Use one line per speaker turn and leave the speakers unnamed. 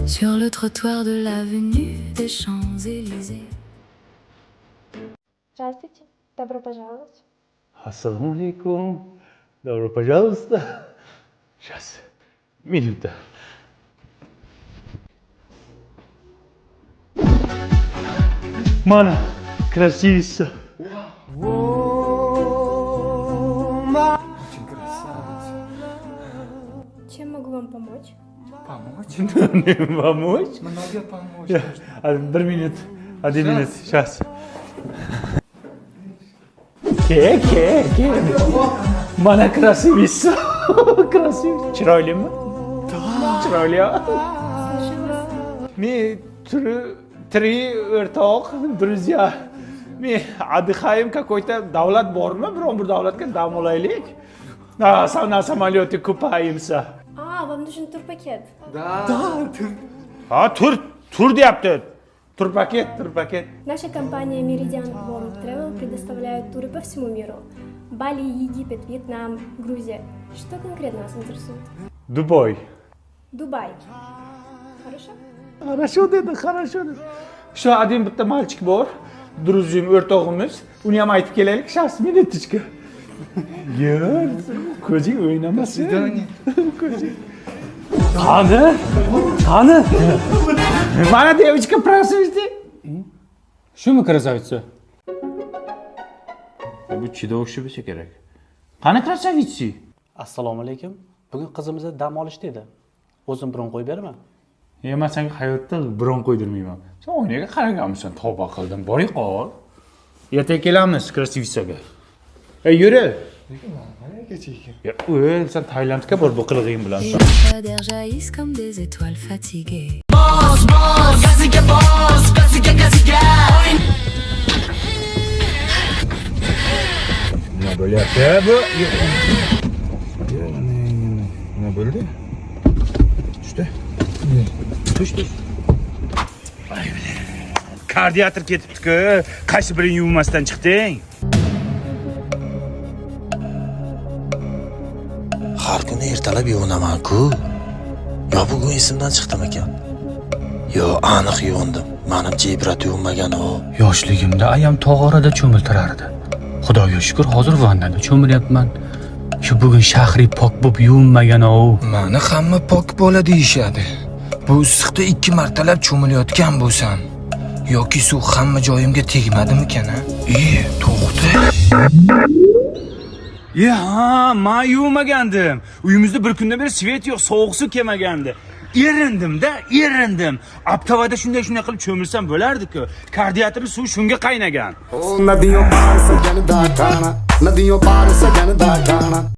sur le trottoir de l'avenue des Champs-Élysées.
Здравствуйте, добро пожаловать.
Ассаламу алейкум. Добро пожалуйста. Сейчас. Минута. Мана, красивица.
Очень красавец.
Чем могу вам помочь?
Помочь?
Помочь?
Много помочь нужно.
Bir minut. Один minut. Сейчас. Ke. Mana красивица. Красивица. Chiroylimi? Chiroyli.
Слушаю вас.
Men три o'rtoq, друзья. Men отдыхаем какой-то davlat bormi? Biron bir davlatga dam olaylik. На самолете купаемся.
Вам нужен турпакет.
Да.
Tur deyapti. Turpaket.
Наша компания Meridian World Travel предоставляет туры по всему миру. Бали, Египет, Вьетнам, Грузия. Что конкретно вас интересует?
Дубай.
Дубай. Хорошо?
Хорошо dedi. Shu один bitta mальчик bor. Druzim o'rtog'imiz. Uni ham aytib kelaylik. Сейчас minutочка. Yer, ko'zing o'ynamasin.
Свидание.
Qani? Mana девочка просвисти.
Shumi krasavitsa?
Bu chida o'xshab bo'lsa kerak. Qani krasavitsi?
Assalomu alaykum. Bugun qizimizda dam olish dedi. O'zim bron qo'yib beraman.
Men senga hayotda biron qo'ydirmayman. Sen oynaga qaraganmisan, tavba qildim. Boring qol. Ertaga kelamiz krasavitsaga. Yuri. Sen Tailandga bor bu qilig'ing bilan.
Les lampadaires jaillissent comme des étoiles fatiguées.
Nima bo'lyapti bu? Nima bo'ldi? Tush. Kardiatr ketibdi-ku. Qaysi birini yuvmasdan chiqding?
Har kuni ertalab yuvinaman-ku. Yo bugun esimdan chiqdimikan? Yo, aniq yuvindim. Menimcha ibrat yuvinmagan o.
Yoshligimda ayam tog'orada cho'miltirardi. Xudoga shukr, hozir vannada cho'milyapman. Shu bugun shahriy pok bo'lib yuvinmagan o.
Mani hamma pok bola deyishadi. Bu issiqda 2 martalab cho'milayotgan bo'lsam yoki suv hamma joyimga tegmadimikan ha? To'xta.
Men yuvmagandim. Uyimizda bir kundan beri svet yo'q, sovuq suv kelmagandi. Erindim. Aptavada shunday qilib cho'milsam bo'lardi-ku. Kardiatrli suv shunga qaynagan.
नदियों पार सजन दा गाना